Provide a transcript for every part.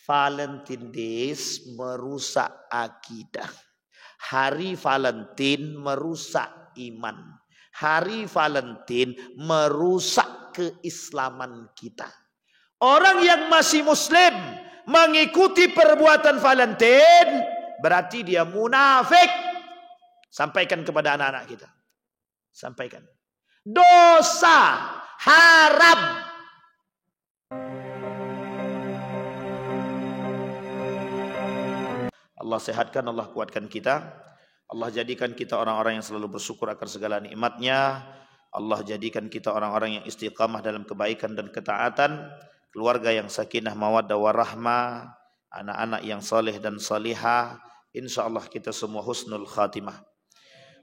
Valentine Days merusak akidah. Hari Valentine merusak iman. Hari Valentine merusak keislaman kita. Orang yang masih muslim mengikuti perbuatan Valentine berarti dia munafik. Sampaikan kepada anak-anak kita. Sampaikan. Dosa haram. Allah sehatkan, Allah kuatkan kita. Allah jadikan kita orang-orang yang selalu bersyukur akan segala nikmatnya. Allah jadikan kita orang-orang yang istiqamah dalam kebaikan dan ketaatan. Keluarga yang sakinah mawaddah warahmah. Anak-anak yang saleh dan salihah. InsyaAllah kita semua husnul khatimah.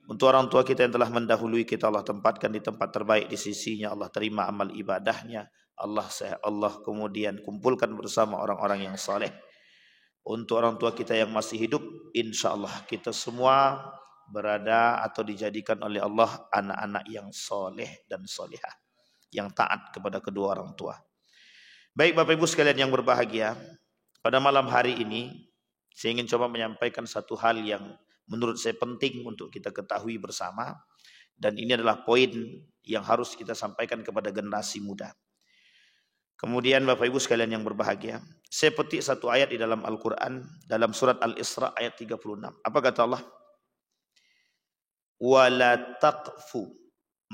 Untuk orang tua kita yang telah mendahului kita, Allah tempatkan di tempat terbaik di sisinya. Allah terima amal ibadahnya. Allah kemudian kumpulkan bersama orang-orang yang saleh. Untuk orang tua kita yang masih hidup, InsyaAllah kita semua berada atau dijadikan oleh Allah anak-anak yang soleh dan solehah, yang taat kepada kedua orang tua. Baik Bapak Ibu sekalian yang berbahagia, pada malam hari ini saya ingin coba menyampaikan satu hal yang menurut saya penting untuk kita ketahui bersama, dan ini adalah poin yang harus kita sampaikan kepada generasi muda. Kemudian Bapak Ibu sekalian yang berbahagia, saya petik satu ayat di dalam Al-Quran, dalam surat Al-Isra ayat 36. Apa kata Allah? وَلَا تَقْفُ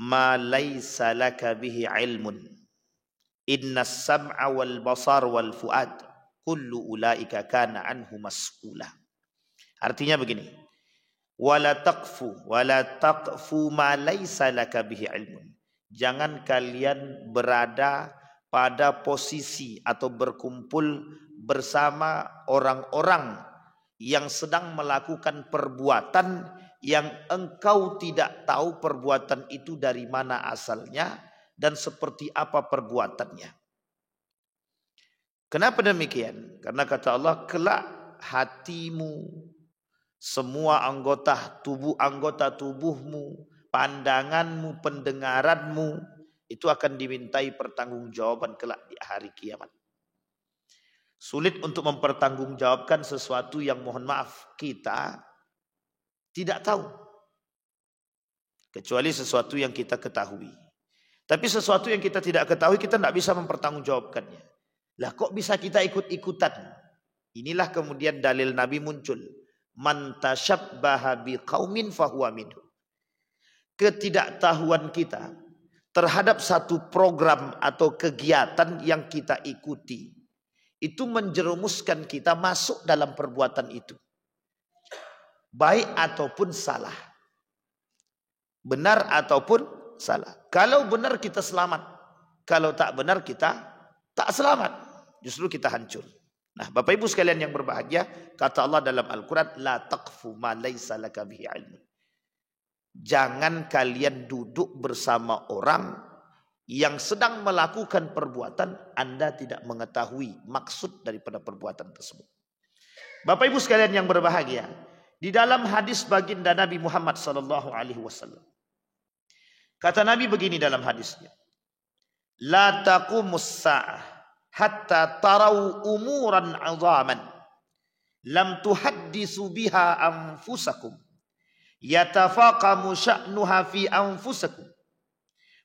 مَا لَيْسَ لَكَ بِهِ عِلْمٌ إِنَّ السَّمْعَ وَالْبَصَرَ وَالْفُؤَادَ كُلُّ أُولَئِكَ كَانَ عَنْهُ مَسْئُولًا. Artinya begini, وَلَا تَقْفُ مَا لَيْسَ لَكَ بِهِ عِلْمٌ. Jangan kalian berada pada posisi atau berkumpul bersama orang-orang yang sedang melakukan perbuatan yang engkau tidak tahu perbuatan itu dari mana asalnya dan seperti apa perbuatannya. Kenapa demikian? Karena kata Allah, kelak hatimu, semua anggota tubuhmu, pandanganmu, pendengaranmu, itu akan dimintai pertanggungjawaban kelak di hari kiamat. Sulit untuk mempertanggungjawabkan sesuatu yang mohon maaf kita tidak tahu, kecuali sesuatu yang kita ketahui. Tapi sesuatu yang kita tidak ketahui kita tidak bisa mempertanggungjawabkannya. Lah kok bisa kita ikut-ikutan? Inilah kemudian dalil Nabi muncul. Man tasyabbaha biqaumin fahuwa minhum. Ketidaktahuan kita terhadap satu program atau kegiatan yang kita ikuti, itu menjerumuskan kita masuk dalam perbuatan itu. Baik ataupun salah. Benar ataupun salah. Kalau benar kita selamat. Kalau tak benar kita tak selamat. Justru kita hancur. Nah Bapak Ibu sekalian yang berbahagia, kata Allah dalam Al-Quran, La taqfu ma laysa laka bihi ilmun. Jangan kalian duduk bersama orang yang sedang melakukan perbuatan Anda tidak mengetahui maksud daripada perbuatan tersebut. Bapak Ibu sekalian yang berbahagia, di dalam hadis baginda Nabi Muhammad SAW, kata Nabi begini dalam hadisnya, La taqumus sa'ah hatta tarau umuran azaman lam tuhaddisu biha anfusakum yatafaqamu sya'nuha fi anfusakum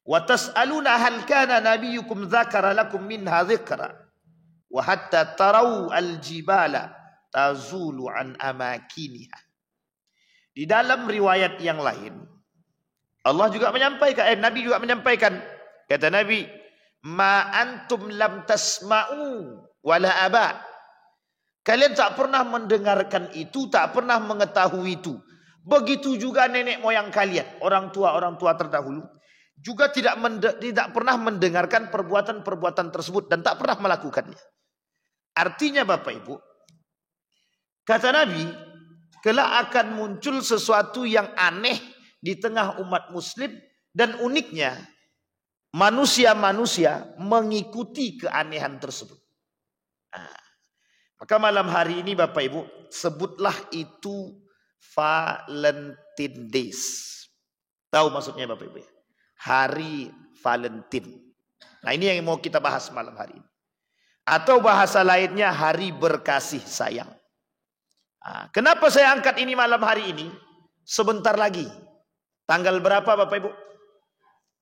wa tas'aluna hal kana nabiyyukum dzakara lakum minha dzikra wa hatta tarau al-jibala tazulu an amakiniha. Di dalam riwayat yang lain Allah juga menyampaikan, Nabi juga menyampaikan, kata Nabi, ma antum lam tasma'u wala aba. Kalian tak pernah mendengarkan itu, tak pernah mengetahui itu. Begitu juga nenek moyang kalian, orang tua terdahulu juga tidak pernah mendengarkan perbuatan-perbuatan tersebut dan tak pernah melakukannya. Artinya Bapak Ibu, kata Nabi, kelak akan muncul sesuatu yang aneh di tengah umat muslim, dan uniknya manusia-manusia mengikuti keanehan tersebut. Nah, maka malam hari ini Bapak Ibu, sebutlah itu Valentine Days. Tahu maksudnya Bapak Ibu ya? Hari Valentine. Nah ini yang mau kita bahas malam hari ini. Atau bahasa lainnya hari berkasih sayang. Kenapa saya angkat ini malam hari ini? Sebentar lagi. Tanggal berapa Bapak Ibu?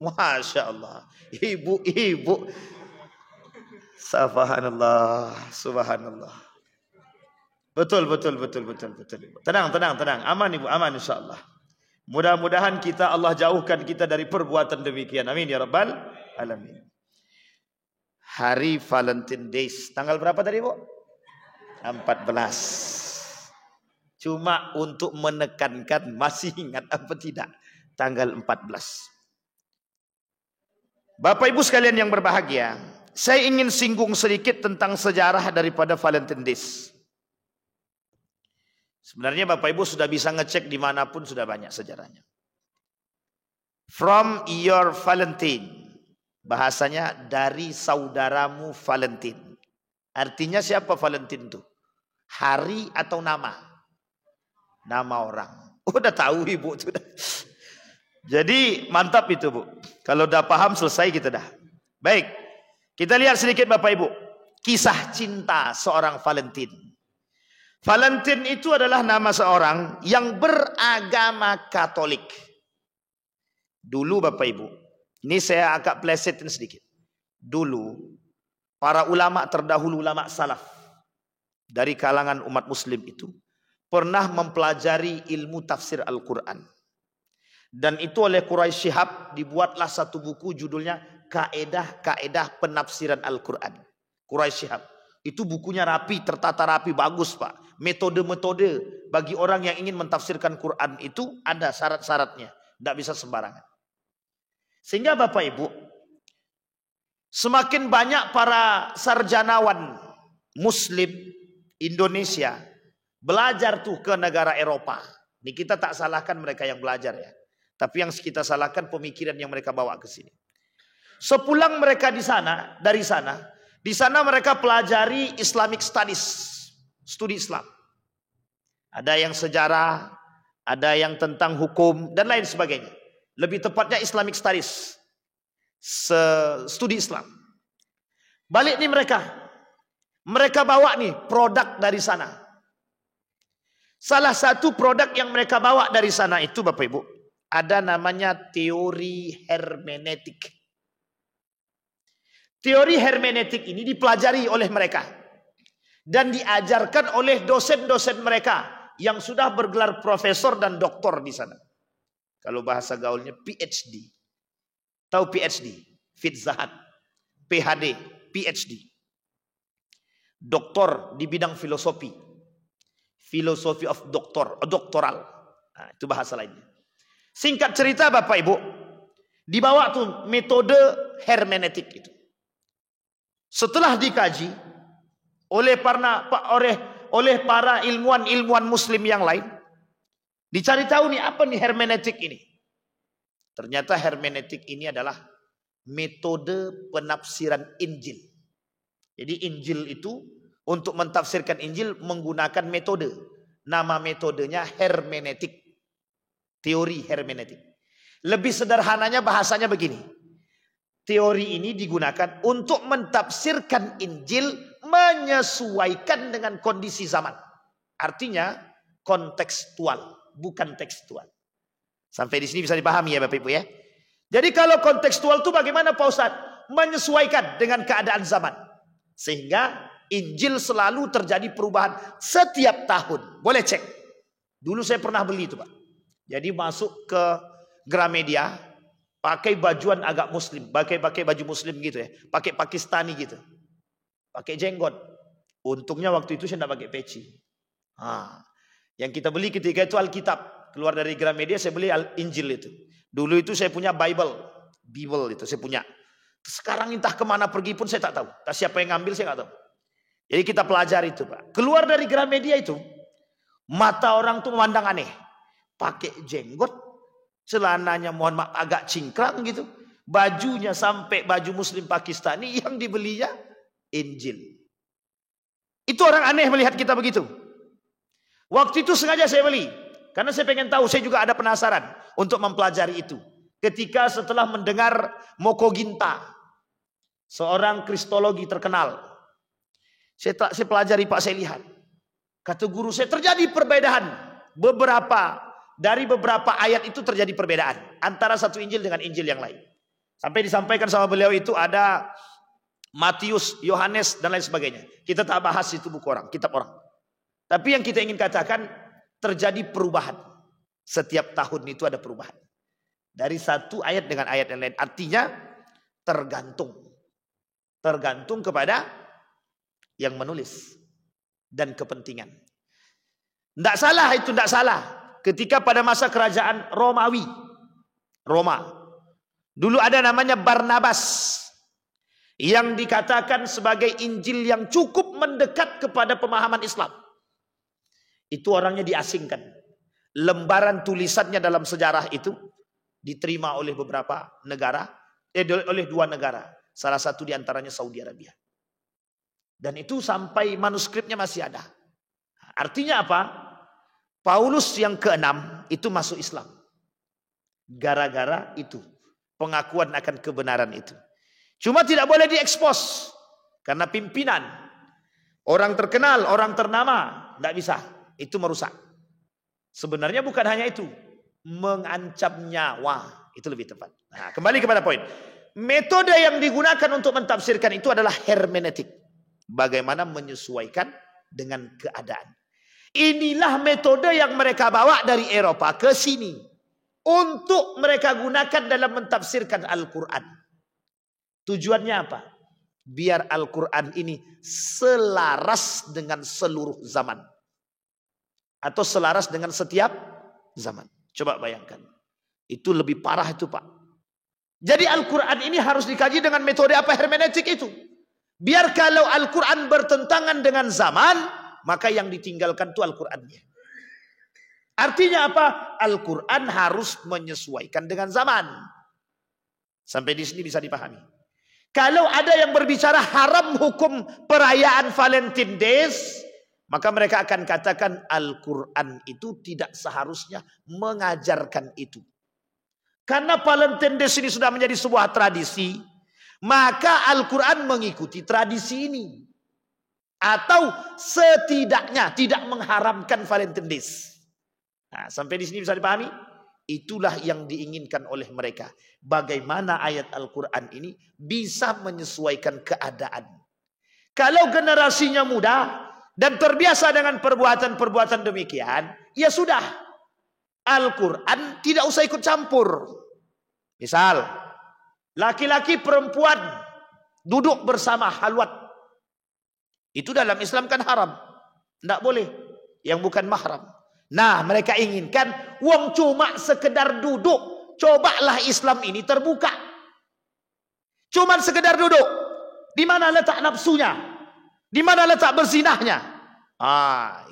Masya Allah. Ibu-ibu. Subhanallah. Subhanallah. Betul. Tenang. Aman Ibu, aman insya Allah. Mudah-mudahan kita Allah jauhkan kita dari perbuatan demikian. Amin ya Rabbal Alamin. Hari Valentine Days. Tanggal berapa tadi Bu? 14. Cuma untuk menekankan, masih ingat apa tidak? Tanggal 14. Bapak Ibu sekalian yang berbahagia, saya ingin singgung sedikit tentang sejarah daripada Valentine Days. Sebenarnya Bapak Ibu sudah bisa ngecek dimanapun, sudah banyak sejarahnya. From your Valentine. Bahasanya dari saudaramu Valentine. Artinya siapa Valentine itu? Hari atau nama? Nama orang. Udah tahu Ibu sudah. Jadi mantap itu Bu. Kalau udah paham selesai kita dah. Baik. Kita lihat sedikit Bapak Ibu. Kisah cinta seorang Valentine. Valentine itu adalah nama seorang yang beragama Katolik. Dulu Bapak Ibu. Ini saya agak plesetin sedikit. Dulu para ulama terdahulu, ulama salaf dari kalangan umat muslim itu pernah mempelajari ilmu tafsir Al-Quran. Dan itu oleh Quraisy Shihab dibuatlah satu buku judulnya Kaedah Penafsiran Al-Quran. Quraisy Shihab. Itu bukunya rapi, tertata rapi, bagus Pak. Metode-metode bagi orang yang ingin mentafsirkan Quran itu ada syarat-syaratnya. Tidak bisa sembarangan. Sehingga Bapak Ibu, semakin banyak para sarjanawan Muslim Indonesia belajar tuh ke negara Eropa. Ini kita tak salahkan mereka yang belajar ya. Tapi yang kita salahkan pemikiran yang mereka bawa ke sini. Sepulang mereka dari sana, di sana mereka pelajari Islamic Studies, studi Islam. Ada yang sejarah, ada yang tentang hukum dan lain sebagainya. Lebih tepatnya Islamic Studies, studi Islam. Balik nih mereka bawa nih produk dari sana. Salah satu produk yang mereka bawa dari sana itu Bapak Ibu, ada namanya teori hermeneutik. Teori hermeneutik ini dipelajari oleh mereka dan diajarkan oleh dosen-dosen mereka yang sudah bergelar profesor dan doktor di sana. Kalau bahasa gaulnya PhD. Tahu PhD? Fitzahat. PhD, PhD. Doktor di bidang filosofi. Philosophy of doktoral. Nah, itu bahasa lainnya. Singkat cerita Bapak Ibu, dibawa tuh metode hermeneutik itu. Setelah dikaji oleh para ilmuwan muslim yang lain, dicari tahu nih apa nih hermeneutik ini. Ternyata hermeneutik ini adalah metode penafsiran Injil. Jadi Injil itu untuk mentafsirkan Injil menggunakan metode. Nama metodenya hermeneutik. Teori hermeneutik. Lebih sederhananya bahasanya begini. Teori ini digunakan untuk mentafsirkan Injil menyesuaikan dengan kondisi zaman. Artinya kontekstual, bukan tekstual. Sampai di sini bisa dipahami ya Bapak Ibu ya. Jadi kalau kontekstual itu bagaimana Pak Ustadz? Menyesuaikan dengan keadaan zaman. Sehingga Injil selalu terjadi perubahan setiap tahun. Boleh cek. Dulu saya pernah beli itu Pak. Jadi masuk ke Gramedia, pakai bajuan agak muslim, pakai baju muslim gitu ya, pakai Pakistani gitu, pakai jenggot. Untungnya waktu itu saya tidak pakai peci. Yang kita beli ketika itu Alkitab. Keluar dari Gramedia saya beli Injil itu. Dulu itu saya punya Bible itu saya punya. Sekarang entah kemana pergi pun saya tak tahu. Tak siapa yang ngambil saya tak tahu. Jadi kita pelajari itu Pak. Keluar dari Gramedia itu, mata orang tuh memandang aneh. Pakai jenggot, celananya mohon maaf agak cingkrang gitu. Bajunya sampai baju muslim Pakistani yang dibelinya Injil. Itu orang aneh melihat kita begitu. Waktu itu sengaja saya beli. Karena saya pengen tahu, saya juga ada penasaran untuk mempelajari itu. Ketika setelah mendengar Moko Ginta, seorang kristologi terkenal. Saya pelajari Pak, saya lihat. Kata guru saya terjadi perbedaan. Dari beberapa ayat itu terjadi perbedaan antara satu Injil dengan Injil yang lain. Sampai disampaikan sama beliau itu ada Matius, Yohanes dan lain sebagainya. Kita tak bahas itu buku orang, kitab orang. Tapi yang kita ingin katakan terjadi perubahan. Setiap tahun itu ada perubahan. Dari satu ayat dengan ayat yang lain. Artinya tergantung kepada yang menulis dan kepentingan. Tidak salah itu, tidak salah. Ketika pada masa kerajaan Roma, dulu ada namanya Barnabas yang dikatakan sebagai Injil yang cukup mendekat kepada pemahaman Islam. Itu orangnya diasingkan. Lembaran tulisannya dalam sejarah itu diterima oleh beberapa negara, oleh 2 negara. Salah satu diantaranya Saudi Arabia. Dan itu sampai manuskripnya masih ada. Artinya apa? Paulus yang ke-6 itu masuk Islam. Gara-gara itu. Pengakuan akan kebenaran itu. Cuma tidak boleh diekspos. Karena pimpinan. Orang terkenal, orang ternama. Tidak bisa. Itu merusak. Sebenarnya bukan hanya itu. Mengancam nyawa. Itu lebih tepat. Nah, kembali kepada poin. Metode yang digunakan untuk mentafsirkan itu adalah hermeneutik. Bagaimana menyesuaikan dengan keadaan. Inilah metode yang mereka bawa dari Eropa ke sini. Untuk mereka gunakan dalam mentafsirkan Al-Quran. Tujuannya apa? Biar Al-Quran ini selaras dengan seluruh zaman. Atau selaras dengan setiap zaman. Coba bayangkan. Itu lebih parah itu Pak. Jadi Al-Quran ini harus dikaji dengan metode apa? Hermeneutik itu. Biar kalau Al-Quran bertentangan dengan zaman, maka yang ditinggalkan itu Al-Qurannya. Artinya apa? Al-Quran harus menyesuaikan dengan zaman. Sampai di sini bisa dipahami. Kalau ada yang berbicara haram hukum perayaan Valentine Days, maka mereka akan katakan Al-Quran itu tidak seharusnya mengajarkan itu. Karena Valentine Days ini sudah menjadi sebuah tradisi, maka Al-Quran mengikuti tradisi ini. Atau setidaknya tidak mengharamkan Valentine Days. Nah, sampai di sini bisa dipahami? Itulah yang diinginkan oleh mereka. Bagaimana ayat Al-Quran ini bisa menyesuaikan keadaan. Kalau generasinya muda dan terbiasa dengan perbuatan-perbuatan demikian, ya sudah. Al-Quran tidak usah ikut campur. Misal, laki-laki perempuan duduk bersama halwat. Itu dalam Islam kan haram. Tidak boleh. Yang bukan mahram. Nah, mereka inginkan wong cuma sekedar duduk. Cobalah Islam ini terbuka. Cuma sekedar duduk. Di mana letak nafsunya? Di mana letak berzinahnya?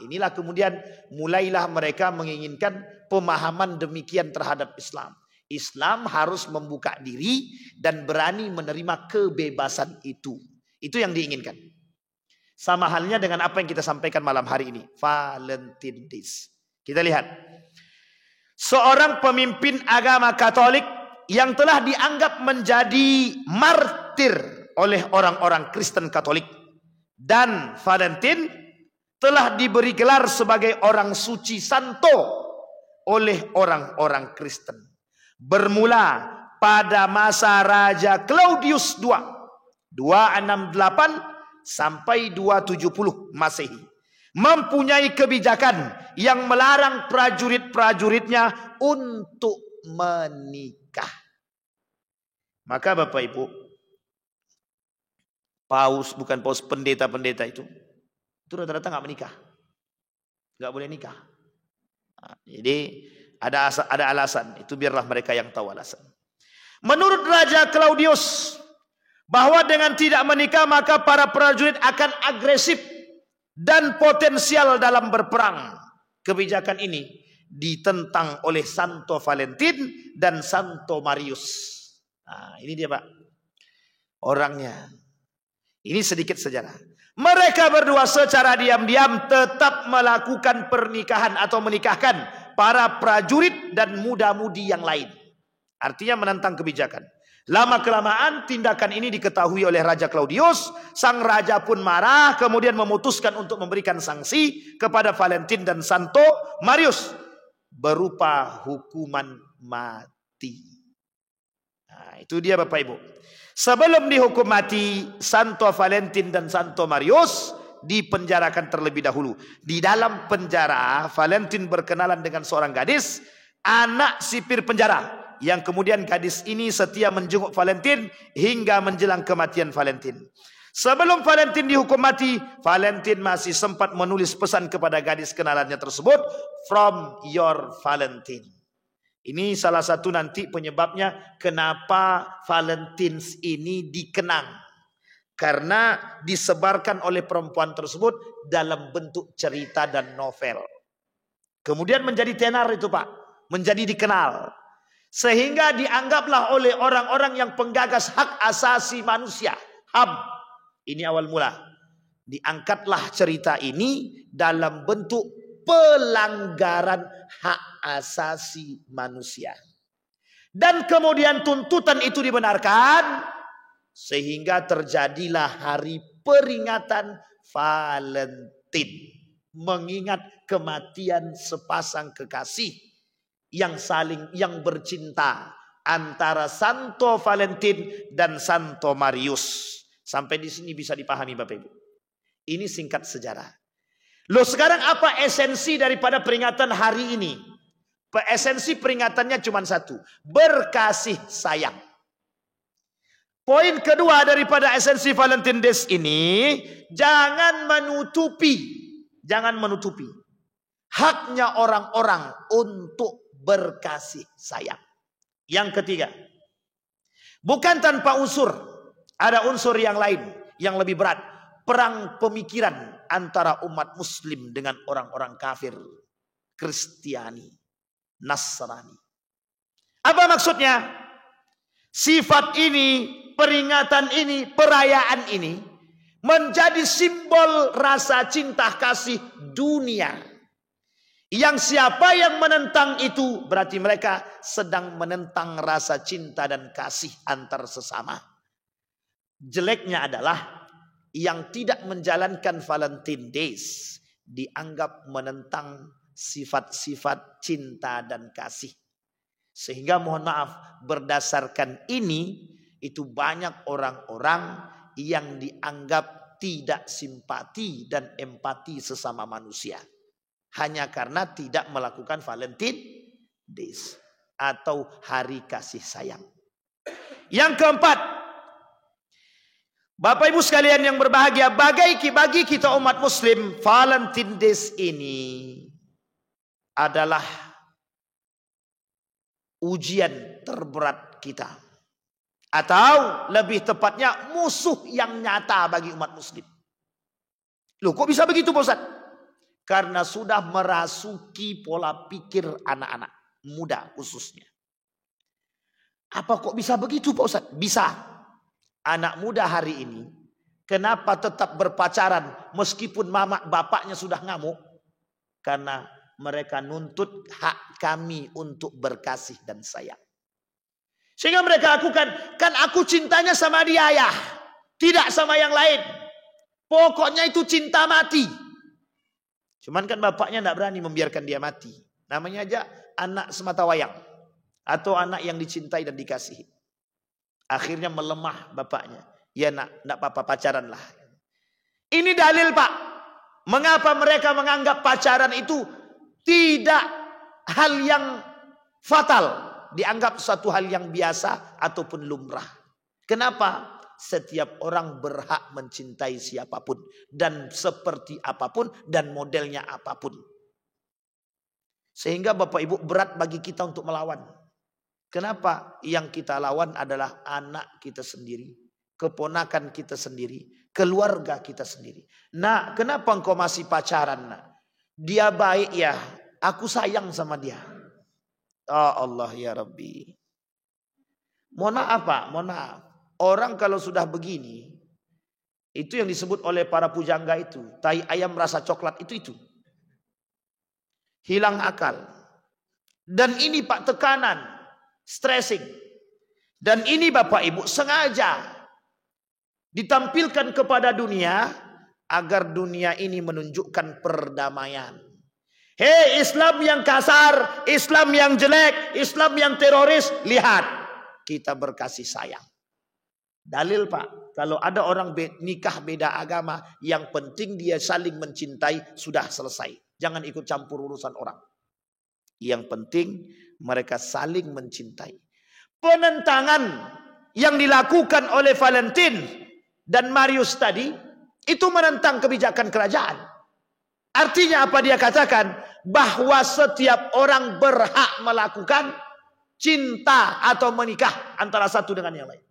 Inilah kemudian mulailah mereka menginginkan pemahaman demikian terhadap Islam. Islam harus membuka diri dan berani menerima kebebasan itu. Itu yang diinginkan. Sama halnya dengan apa yang kita sampaikan malam hari ini. Valentine Days. Kita lihat. Seorang pemimpin agama Katolik yang telah dianggap menjadi martir oleh orang-orang Kristen Katolik. Dan Valentine telah diberi gelar sebagai orang suci santo oleh orang-orang Kristen. Bermula pada masa Raja Claudius II. 268 sampai 270 Masehi, mempunyai kebijakan yang melarang prajurit-prajuritnya untuk menikah. Maka Bapak Ibu, pendeta-pendeta itu rata-rata nggak menikah, nggak boleh nikah. Jadi ada alasan, itu biarlah mereka yang tahu alasan. Menurut Raja Claudius, bahwa dengan tidak menikah maka para prajurit akan agresif dan potensial dalam berperang. Kebijakan ini ditentang oleh Santo Valentine dan Santo Marius. Nah, ini dia Pak. Orangnya. Ini sedikit sejarah. Mereka berdua secara diam-diam tetap melakukan pernikahan atau menikahkan para prajurit dan muda-mudi yang lain. Artinya menentang kebijakan. Lama-kelamaan tindakan ini diketahui oleh Raja Claudius. Sang raja pun marah, kemudian memutuskan untuk memberikan sanksi kepada Valentin dan Santo Marius berupa hukuman mati. Nah, itu dia Bapak Ibu. Sebelum dihukum mati, Santo Valentin dan Santo Marius dipenjarakan terlebih dahulu. Di dalam penjara, Valentin berkenalan dengan seorang gadis, anak sipir penjara, yang kemudian gadis ini setia menjenguk Valentin hingga menjelang kematian Valentin. Sebelum Valentin dihukum mati, Valentin masih sempat menulis pesan kepada gadis kenalannya tersebut, "From your Valentin." Ini salah satu nanti penyebabnya kenapa Valentins ini dikenang. Karena disebarkan oleh perempuan tersebut dalam bentuk cerita dan novel. Kemudian menjadi tenar itu Pak, menjadi dikenal. Sehingga dianggaplah oleh orang-orang yang penggagas hak asasi manusia, HAM. Ini awal mula. Diangkatlah cerita ini dalam bentuk pelanggaran hak asasi manusia. Dan kemudian tuntutan itu dibenarkan, sehingga terjadilah hari peringatan Valentin, mengingat kematian sepasang kekasih yang bercinta antara Santo Valentin dan Santo Marius. Sampai di sini bisa dipahami Bapak Ibu. Ini singkat sejarah. Loh, sekarang apa esensi daripada peringatan hari ini? Esensi peringatannya cuma satu, berkasih sayang. Poin kedua daripada esensi Valentine Days ini, jangan menutupi haknya orang-orang untuk berkasih sayang. Yang ketiga, bukan tanpa unsur, ada unsur yang lain yang lebih berat, perang pemikiran antara umat muslim dengan orang-orang kafir, Kristiani, Nasrani. Apa maksudnya? Sifat ini, peringatan ini, perayaan ini menjadi simbol rasa cinta kasih dunia. Yang siapa yang menentang itu berarti mereka sedang menentang rasa cinta dan kasih antar sesama. Jeleknya adalah yang tidak menjalankan Valentine Days dianggap menentang sifat-sifat cinta dan kasih. Sehingga mohon maaf, berdasarkan ini itu banyak orang-orang yang dianggap tidak simpati dan empati sesama manusia. Hanya karena tidak melakukan Valentine Days atau hari kasih sayang. Yang keempat, Bapak Ibu sekalian yang berbahagia, bagi kita umat muslim, Valentine Days ini adalah ujian terberat kita. Atau lebih tepatnya musuh yang nyata bagi umat muslim. Loh, kok bisa begitu Pak Ustaz? Karena sudah merasuki pola pikir anak-anak muda khususnya. Apa kok bisa begitu Pak Ustaz? Bisa. Anak muda hari ini kenapa tetap berpacaran meskipun mama bapaknya sudah ngamuk? Karena mereka nuntut hak kami untuk berkasih dan sayang. Sehingga mereka lakukan, kan aku cintanya sama dia ya, tidak sama yang lain. Pokoknya itu cinta mati. Cuman kan bapaknya tidak berani membiarkan dia mati. Namanya aja anak semata wayang. Atau anak yang dicintai dan dikasihi. Akhirnya melemah bapaknya. Ya nak, tidak apa-apa, pacaran lah. Ini dalil Pak. Mengapa mereka menganggap pacaran itu tidak hal yang fatal. Dianggap suatu hal yang biasa ataupun lumrah. Kenapa? Setiap orang berhak mencintai siapapun. Dan seperti apapun. Dan modelnya apapun. Sehingga Bapak Ibu berat bagi kita untuk melawan. Kenapa? Yang kita lawan adalah anak kita sendiri. Keponakan kita sendiri. Keluarga kita sendiri. Nah, kenapa engkau masih pacaran? Nak? Dia baik ya. Aku sayang sama dia. Oh Allah ya Rabbi. Mohon maaf Pak, mohon maaf. Orang kalau sudah begini, itu yang disebut oleh para pujangga itu, tai ayam rasa coklat itu. Hilang akal. Dan ini Pak tekanan, stressing. Dan ini Bapak Ibu sengaja ditampilkan kepada dunia agar dunia ini menunjukkan perdamaian. Hei Islam yang kasar, Islam yang jelek, Islam yang teroris, lihat, kita berkasih sayang. Dalil Pak, kalau ada orang nikah beda agama, yang penting dia saling mencintai, sudah selesai. Jangan ikut campur urusan orang. Yang penting mereka saling mencintai. Penentangan yang dilakukan oleh Valentine dan Marius tadi, itu menentang kebijakan kerajaan. Artinya apa dia katakan? Bahwa setiap orang berhak melakukan cinta atau menikah antara satu dengan yang lain.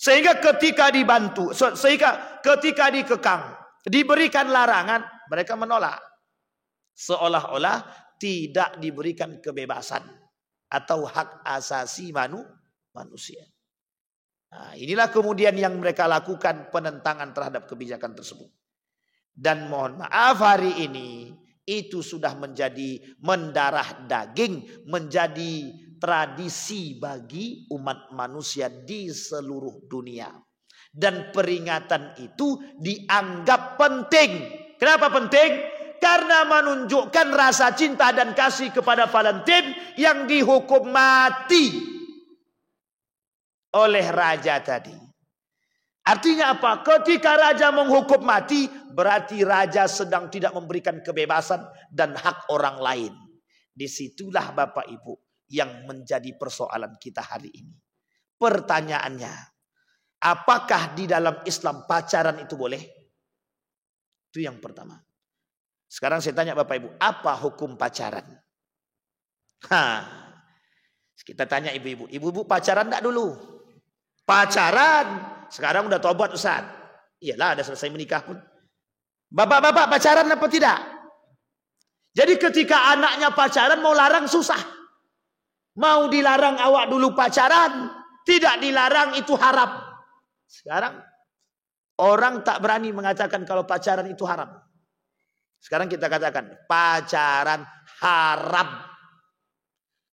Sehingga ketika dibantu, sehingga ketika dikekang, diberikan larangan, mereka menolak. Seolah-olah tidak diberikan kebebasan atau hak asasi manusia. Nah, inilah kemudian yang mereka lakukan, penentangan terhadap kebijakan tersebut. Dan mohon maaf, hari ini itu sudah menjadi mendarah daging, menjadi tradisi bagi umat manusia di seluruh dunia. Dan peringatan itu dianggap penting. Kenapa penting? Karena menunjukkan rasa cinta dan kasih kepada Valentine yang dihukum mati oleh raja tadi. Artinya apa? Ketika raja menghukum mati, berarti raja sedang tidak memberikan kebebasan dan hak orang lain. Disitulah Bapak Ibu yang menjadi persoalan kita hari ini. Pertanyaannya, apakah di dalam Islam pacaran itu boleh? Itu yang pertama. Sekarang saya tanya Bapak Ibu, apa hukum pacaran? Kita tanya ibu-ibu. Ibu-ibu pacaran enggak dulu? Pacaran. Sekarang udah tobat Ustaz. Iyalah, ada selesai menikah pun. Bapak-bapak pacaran apa tidak? Jadi ketika anaknya pacaran mau larang susah. Mau dilarang awak dulu pacaran, tidak dilarang itu haram. Sekarang orang tak berani mengatakan kalau pacaran itu haram. Sekarang kita katakan pacaran haram.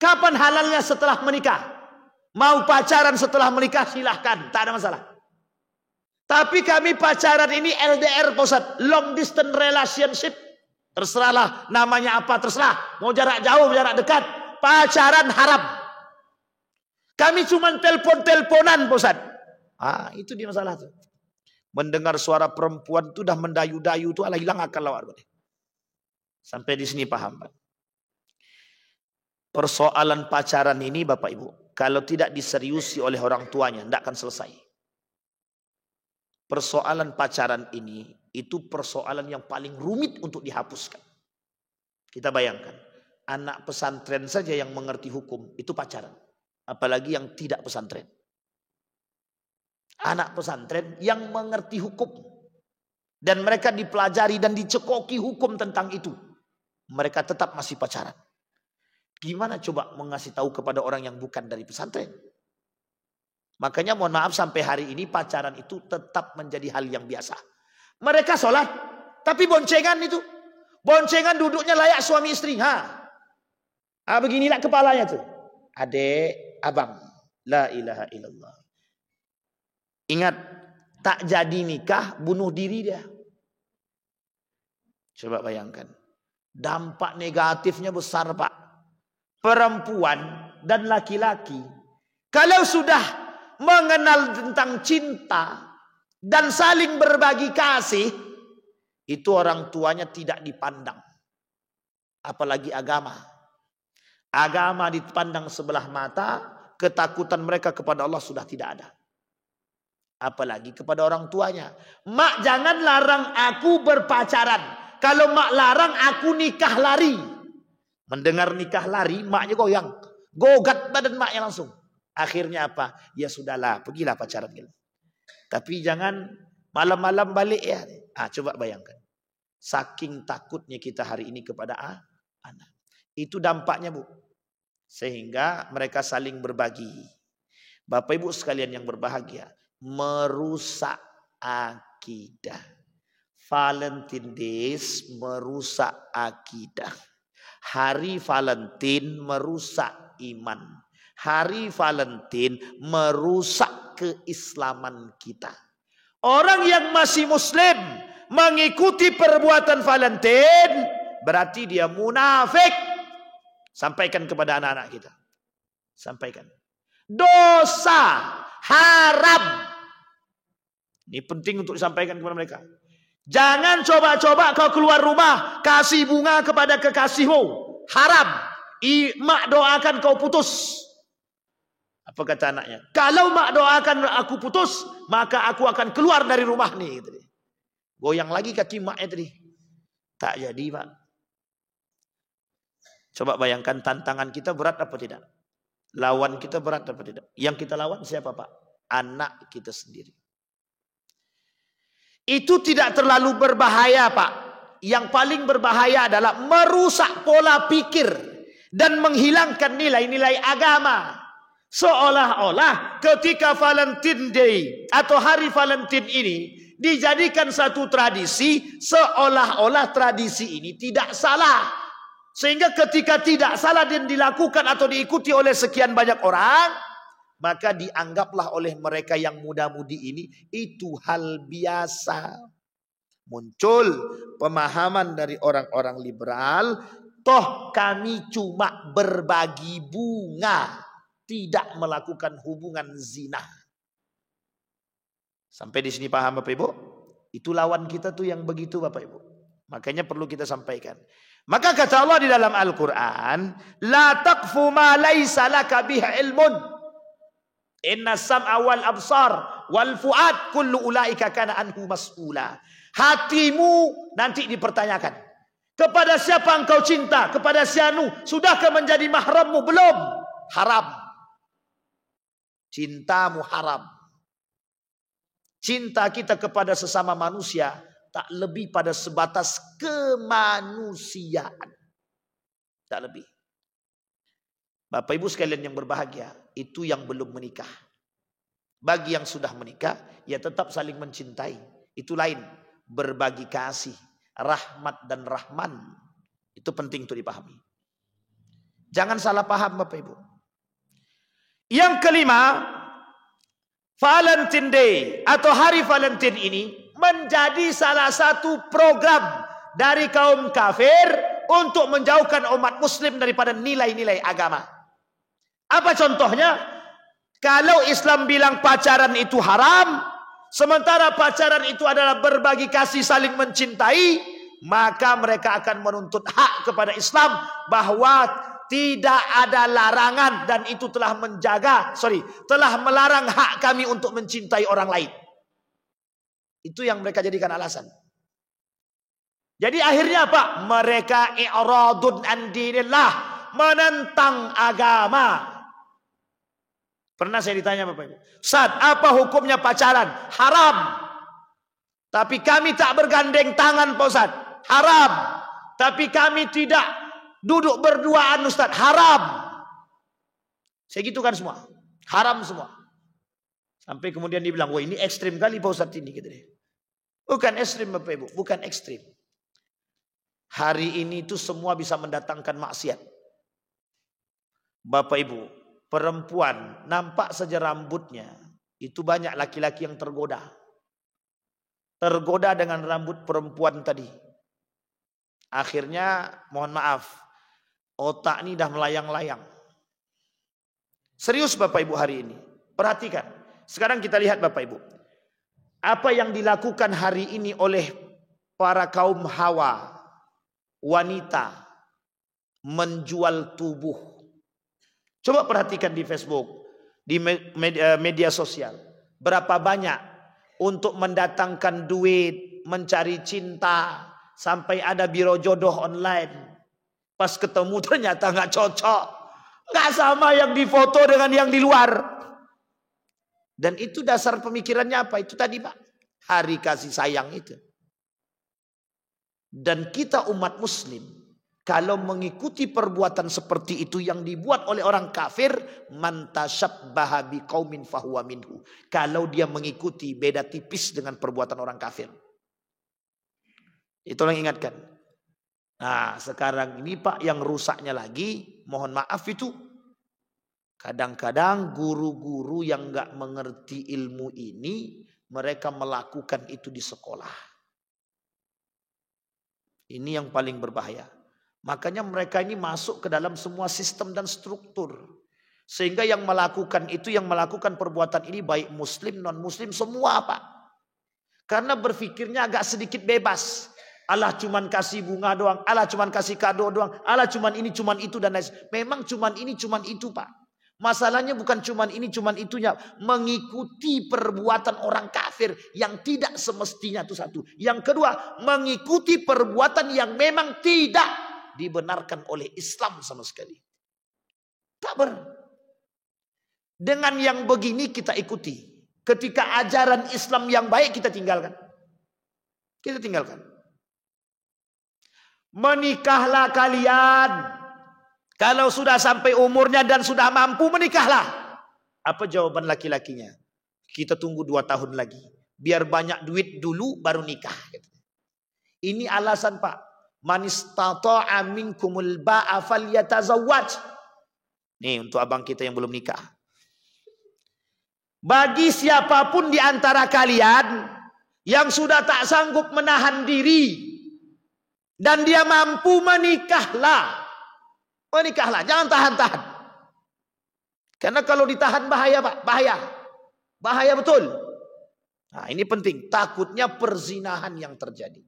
Kapan halalnya? Setelah menikah. Mau pacaran setelah menikah silahkan, tak ada masalah. Tapi kami pacaran ini LDR Ustaz, long distance relationship. Terserahlah namanya apa, terserah. Mau jarak jauh, jarak dekat, pacaran haram. Kami cuma telepon-teleponan Ustaz. Itu dia masalah tuh. Mendengar suara perempuan itu dah mendayu-dayu itu, ala hilang akal lawar. Sampai di sini paham, Pak. Persoalan pacaran ini Bapak Ibu, kalau tidak diseriusi oleh orang tuanya, tidak akan selesai. Persoalan pacaran ini, itu persoalan yang paling rumit untuk dihapuskan. Kita bayangkan, anak pesantren saja yang mengerti hukum, itu pacaran. Apalagi yang tidak pesantren. Anak pesantren yang mengerti hukum. Dan mereka dipelajari dan dicekoki hukum tentang itu. Mereka tetap masih pacaran. Gimana coba mengasih tahu kepada orang yang bukan dari pesantren? Makanya mohon maaf sampai hari ini pacaran itu tetap menjadi hal yang biasa. Mereka sholat, tapi boncengan itu. Boncengan duduknya layak suami istri. Beginilah kepalanya tuh. Adek, abang. La ilaha illallah. Ingat, tak jadi nikah, bunuh diri dia. Coba bayangkan. Dampak negatifnya besar Pak. Perempuan dan laki-laki, kalau sudah mengenal tentang cinta dan saling berbagi kasih, itu orang tuanya tidak dipandang. Apalagi agama. Agama dipandang sebelah mata, ketakutan mereka kepada Allah sudah tidak ada. Apalagi kepada orang tuanya. Mak jangan larang aku berpacaran. Kalau mak larang aku nikah lari. Mendengar nikah lari, maknya goyang. Gogat badan maknya langsung. Akhirnya apa? Ya sudahlah, pergilah pacaran. Tapi jangan malam-malam balik ya. Coba bayangkan. Saking takutnya kita hari ini kepada anak. Itu dampaknya Bu. Sehingga mereka saling berbagi. Bapak Ibu sekalian yang berbahagia. Merusak akidah. Valentine Days merusak akidah. Hari Valentine merusak iman. Hari Valentine merusak keislaman kita. Orang yang masih muslim mengikuti perbuatan Valentine berarti dia munafik. Sampaikan kepada anak-anak kita. Sampaikan. Dosa haram. Ini penting untuk disampaikan kepada mereka. Jangan coba-coba kau keluar rumah kasih bunga kepada kekasihmu. Haram. Mak doakan kau putus. Apa kata anaknya? Kalau mak doakan aku putus, maka aku akan keluar dari rumah nih. Gitu. Goyang lagi kaki maknya tadi. Tak jadi, Pak. Coba bayangkan tantangan kita berat apa tidak? Lawan kita berat apa tidak? Yang kita lawan siapa, Pak? Anak kita sendiri. Itu tidak terlalu berbahaya, Pak. Yang paling berbahaya adalah merusak pola pikir dan menghilangkan nilai-nilai agama. Seolah-olah ketika Valentine Day atau hari Valentine ini dijadikan satu tradisi, seolah-olah tradisi ini tidak salah. Sehingga ketika tidak salah dan dilakukan atau diikuti oleh sekian banyak orang, maka dianggaplah oleh mereka yang muda-mudi ini itu hal biasa. Muncul pemahaman dari orang-orang liberal, toh kami cuma berbagi bunga, tidak melakukan hubungan zina. Sampai di sini paham Bapak Ibu? Itu lawan kita tuh yang begitu Bapak Ibu. Makanya perlu kita sampaikan. Maka kata Allah di dalam Al-Quran, la taqfu ma laysa laka bihi ilmun. Inna sam'a wal absar wal fuad kullu ulaika kana anhu mas'ula. Hatimu nanti dipertanyakan. Kepada siapa engkau cinta? Kepada si anu. Sudahkah menjadi mahrammu? Belum. Haram. Cintamu haram. Cinta kita kepada sesama manusia tak lebih pada sebatas kemanusiaan. Tak lebih. Bapak Ibu sekalian yang berbahagia, itu yang belum menikah. Bagi yang sudah menikah, ya tetap saling mencintai. Itu lain. Berbagi kasih, rahmat dan rahman. Itu penting untuk dipahami. Jangan salah paham Bapak Ibu. Yang kelima, Valentine Day atau hari Valentine ini menjadi salah satu program dari kaum kafir untuk menjauhkan umat muslim daripada nilai-nilai agama. Apa contohnya? Kalau Islam bilang pacaran itu haram, sementara pacaran itu adalah berbagi kasih, saling mencintai, maka mereka akan menuntut hak kepada Islam bahwa tidak ada larangan dan itu telah telah melarang hak kami untuk mencintai orang lain. Itu yang mereka jadikan alasan. Jadi akhirnya apa? Mereka i'radun an dinillah, menentang agama. Pernah saya ditanya Bapak Ibu, Ustaz, apa hukumnya pacaran? Haram. Tapi kami tak bergandeng tangan Pak Ustaz. Haram. Tapi kami tidak duduk berduaan Ustaz. Haram. Saya gitu kan semua. Haram semua. Sampai kemudian dibilang, wah ini ekstrim kali Pak Ustaz ini. Gitu deh. Bukan ekstrim Bapak Ibu. Bukan ekstrim. Hari ini itu semua bisa mendatangkan maksiat. Bapak Ibu, perempuan nampak saja rambutnya, itu banyak laki-laki yang tergoda. Tergoda dengan rambut perempuan tadi. Akhirnya, mohon maaf, otak ini dah melayang-layang. Serius Bapak Ibu hari ini. Perhatikan. Sekarang kita lihat Bapak Ibu. Apa yang dilakukan hari ini oleh para kaum hawa, wanita, menjual tubuh. Coba perhatikan di Facebook, di media sosial. Berapa banyak untuk mendatangkan duit, mencari cinta, sampai ada biro jodoh online. Pas ketemu ternyata nggak cocok. Nggak sama yang difoto dengan yang di luar. Dan itu dasar pemikirannya apa? Itu tadi Pak. Hari kasih sayang itu. Dan kita umat muslim, kalau mengikuti perbuatan seperti itu yang dibuat oleh orang kafir, man tasyabbaha biqaumin fahuwa minhu. Kalau dia mengikuti, beda tipis dengan perbuatan orang kafir. Itu yang ingatkan. Nah sekarang ini Pak yang rusaknya lagi, mohon maaf itu, Kadang-kadang guru-guru yang nggak mengerti ilmu ini, mereka melakukan itu di sekolah. Ini yang paling berbahaya. Makanya mereka ini masuk ke dalam semua sistem dan struktur. Sehingga yang melakukan itu, yang melakukan perbuatan ini baik muslim, non-muslim, semua Pak. Karena berpikirnya agak sedikit bebas. Allah cuman kasih bunga doang, Allah cuman kasih kado doang, Allah cuman ini, cuman itu dan lain. Memang cuman ini, cuman itu Pak. Masalahnya bukan cuman ini, cuman itunya. Mengikuti perbuatan orang kafir yang tidak semestinya, itu satu. Yang kedua, mengikuti perbuatan yang memang tidak dibenarkan oleh Islam sama sekali. Tak Dengan yang begini kita ikuti. Ketika ajaran Islam yang baik kita tinggalkan. Kita tinggalkan. Menikahlah kalian. Kalau sudah sampai umurnya dan sudah mampu, menikahlah. Apa jawaban laki-lakinya? Kita tunggu 2 tahun lagi. Biar banyak duit dulu baru nikah. Ini alasan Pak. Man istata'a minkumul ba'a falyatazawwaj. Nih untuk abang kita yang belum nikah. Bagi siapapun di antara kalian yang sudah tak sanggup menahan diri dan dia mampu, menikahlah. Menikahlah, jangan tahan-tahan. Karena kalau ditahan bahaya Pak, bahaya. Bahaya betul. Nah ini penting, takutnya perzinahan yang terjadi.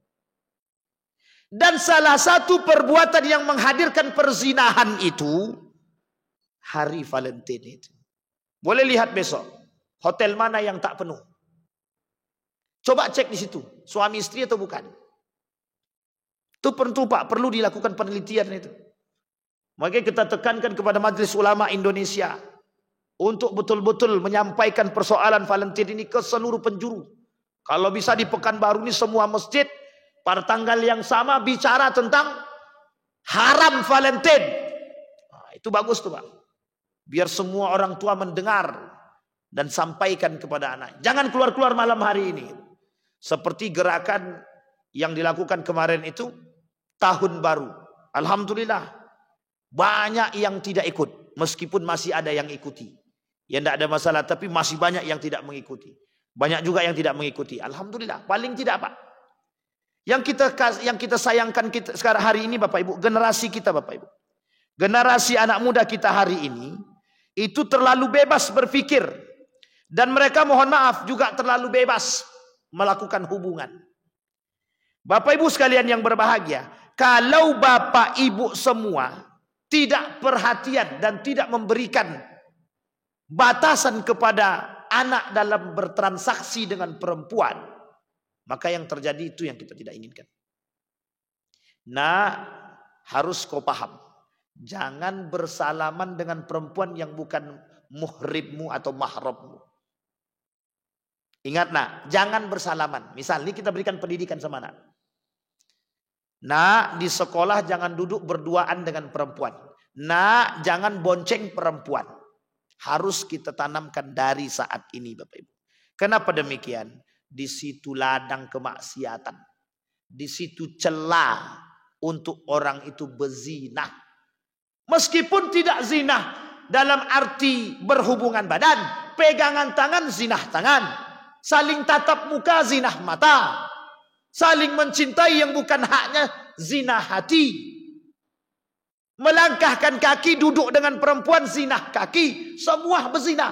Dan salah satu perbuatan yang menghadirkan perzinahan itu, hari Valentine itu. Boleh lihat besok, hotel mana yang tak penuh. Coba cek di situ, suami istri atau bukan. Itu perlu Pak, perlu dilakukan penelitian itu. Makanya kita tekankan kepada Majelis Ulama Indonesia untuk betul-betul menyampaikan persoalan Valentine ini ke seluruh penjuru. Kalau bisa di Pekanbaru ini semua masjid pada tanggal yang sama bicara tentang haram Valentine. Nah, itu bagus tuh Pak. Biar semua orang tua mendengar dan sampaikan kepada anak. Jangan keluar-keluar malam hari ini. Seperti gerakan yang dilakukan kemarin itu tahun baru. Alhamdulillah. Banyak yang tidak ikut. Meskipun masih ada yang ikuti. Ya tidak ada masalah. Tapi masih banyak yang tidak mengikuti. Banyak juga yang tidak mengikuti. Alhamdulillah. Paling tidak Pak. Yang kita sayangkan sekarang hari ini Bapak Ibu. Generasi kita Bapak Ibu. Generasi anak muda kita hari ini. Itu terlalu bebas berpikir. Dan mereka mohon maaf juga terlalu bebas melakukan hubungan. Bapak Ibu sekalian yang berbahagia. Kalau Bapak Ibu semua tidak perhatian dan tidak memberikan batasan kepada anak dalam bertransaksi dengan perempuan, maka yang terjadi itu yang kita tidak inginkan. Nah, harus kau paham. Jangan bersalaman dengan perempuan yang bukan muhrimmu atau mahrammu. Ingat nak, jangan bersalaman. Misal ini kita berikan pendidikan sama anak. Nah, di sekolah jangan duduk berduaan dengan perempuan. Nah, jangan bonceng perempuan. Harus kita tanamkan dari saat ini Bapak Ibu. Kenapa demikian? Di situ ladang kemaksiatan. Di situ celah untuk orang itu berzina. Meskipun tidak zina dalam arti berhubungan badan. Pegangan tangan, zinah tangan. Saling tatap muka, zinah mata. Saling mencintai yang bukan haknya, zina hati. Melangkahkan kaki, duduk dengan perempuan, zina kaki. Semua berzina.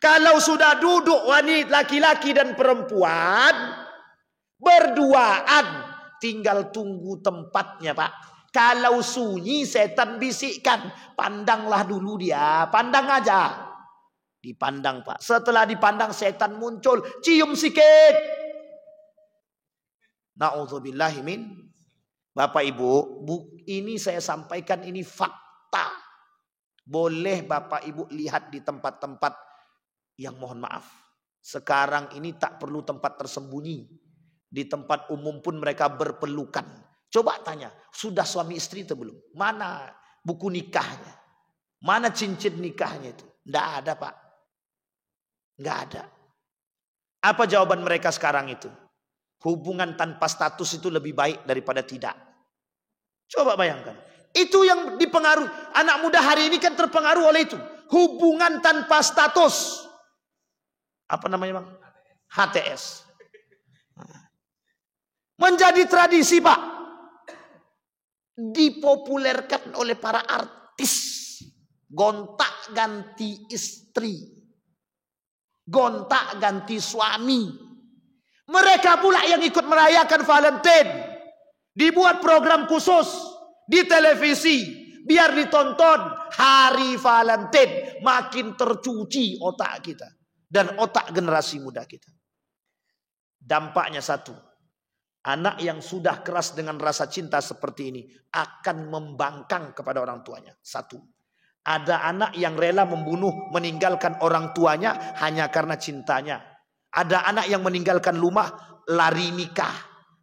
Kalau sudah duduk wanita, laki-laki dan perempuan berduaan, tinggal tunggu tempatnya Pak. Kalau sunyi setan bisikkan, pandanglah dulu dia, pandang aja. Dipandang Pak. Setelah dipandang setan muncul, cium sikit. Na'udzubillahi min. Bapak Ibu, ini saya sampaikan ini fakta. Boleh Bapak Ibu lihat di tempat-tempat yang mohon maaf. Sekarang ini tak perlu tempat tersembunyi. Di tempat umum pun mereka berpelukan. Coba tanya, sudah suami istri itu belum? Mana buku nikahnya? Mana cincin nikahnya itu? Tidak ada Pak. Tidak ada. Apa jawaban mereka sekarang itu? Hubungan tanpa status itu lebih baik daripada tidak. Coba bayangkan. Itu yang dipengaruhi. Anak muda hari ini kan terpengaruh oleh itu. hubungan tanpa status. Apa namanya Bang? HTS. Menjadi tradisi Pak. Dipopulerkan oleh para artis. Gonta ganti istri. Gonta ganti suami. Mereka pula yang ikut merayakan Valentine. Dibuat program khusus di televisi. Biar ditonton hari Valentine. Makin tercuci otak kita. Dan otak generasi muda kita. Dampaknya satu. Anak yang sudah keras dengan rasa cinta seperti ini akan membangkang kepada orang tuanya. Satu. Ada anak yang rela membunuh, meninggalkan orang tuanya hanya karena cintanya. Ada anak yang meninggalkan rumah, lari nikah.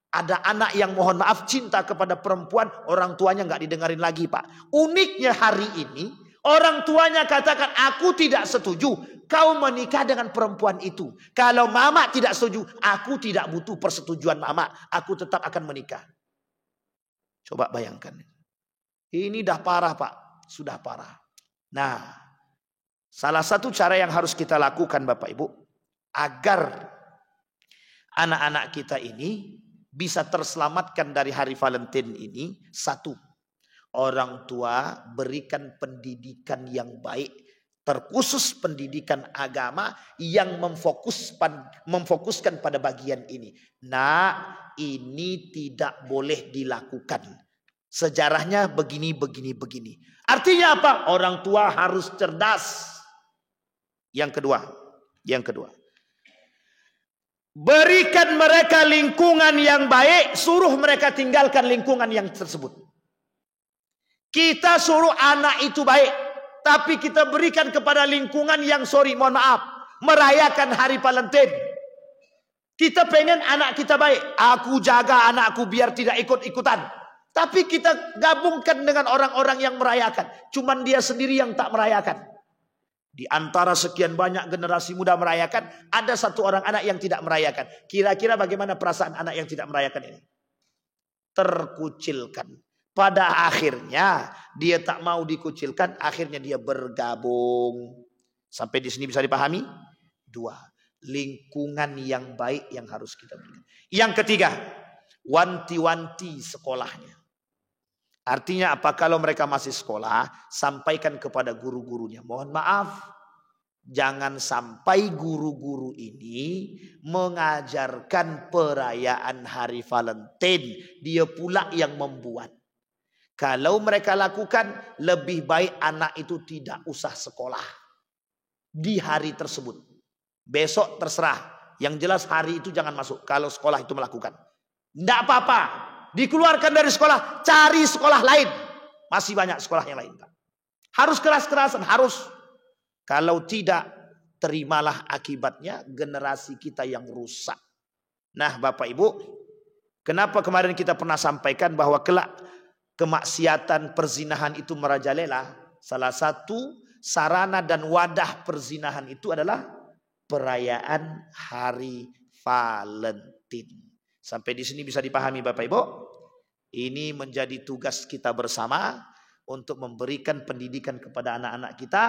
Ada anak yang mohon maaf cinta kepada perempuan, orang tuanya nggak didengarin lagi Pak. Uniknya hari ini, orang tuanya katakan, aku tidak setuju kau menikah dengan perempuan itu. Kalau mama tidak setuju, aku tidak butuh persetujuan mama. Aku tetap akan menikah. Coba bayangkan. Ini dah parah Pak. Sudah parah. Nah, salah satu cara yang harus kita lakukan Bapak Ibu. Agar anak-anak kita ini bisa terselamatkan dari hari Valentine ini. Satu. Orang tua berikan pendidikan yang baik. Terkhusus pendidikan agama yang memfokuskan pada bagian ini. Nah, ini tidak boleh dilakukan. Sejarahnya begini. Artinya apa? Orang tua harus cerdas. Yang kedua. Berikan mereka lingkungan yang baik, suruh mereka tinggalkan lingkungan yang tersebut. Kita suruh anak itu baik. Tapi kita berikan kepada lingkungan yang mohon maaf. Merayakan hari Valentine. Kita pengen anak kita baik. Aku jaga anakku biar tidak ikut-ikutan. Tapi kita gabungkan dengan orang-orang yang merayakan. Cuman dia sendiri yang tak merayakan. Di antara sekian banyak generasi muda merayakan. Ada satu orang anak yang tidak merayakan. Kira-kira bagaimana perasaan anak yang tidak merayakan ini? Terkucilkan. Pada akhirnya dia tak mau dikucilkan, akhirnya dia bergabung. Sampai di sini bisa dipahami? Dua, lingkungan yang baik yang harus kita berikan. Yang ketiga, wanti-wanti sekolahnya. Artinya apa? Kalau mereka masih sekolah, sampaikan kepada guru-gurunya. Mohon maaf, jangan sampai guru-guru ini mengajarkan perayaan hari Valentine. Dia pula yang membuat. Kalau mereka lakukan, lebih baik anak itu tidak usah sekolah di hari tersebut. Besok terserah. Yang jelas hari itu jangan masuk. Kalau sekolah itu melakukan. Tidak apa-apa. Dikeluarkan dari sekolah. Cari sekolah lain. Masih banyak sekolah yang lain. Harus keras-kerasan. Harus. Kalau tidak, terimalah akibatnya generasi kita yang rusak. Nah Bapak Ibu. Kenapa kemarin kita pernah sampaikan bahwa kelak kemaksiatan perzinahan itu merajalela. Salah satu sarana dan wadah perzinahan itu adalah perayaan hari Valentine. Sampai di sini bisa dipahami Bapak Ibu? Ini menjadi tugas kita bersama untuk memberikan pendidikan kepada anak-anak kita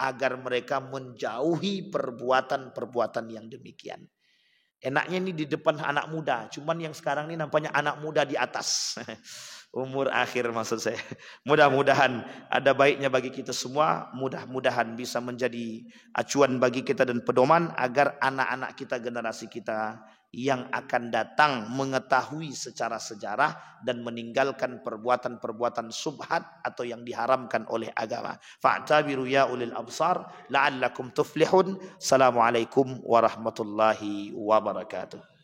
agar mereka menjauhi perbuatan-perbuatan yang demikian. Enaknya ini di depan anak muda, cuman yang sekarang ini nampaknya anak muda di atas. Umur akhir maksud saya. Mudah-mudahan ada baiknya bagi kita semua. Mudah-mudahan bisa menjadi acuan bagi kita dan pedoman agar anak-anak kita, generasi kita yang akan datang mengetahui secara sejarah dan meninggalkan perbuatan-perbuatan subhat atau yang diharamkan oleh agama. Fa'tabiru ya ulil absar la'allakum tuflihun. Assalamualaikum warahmatullahi wabarakatuh.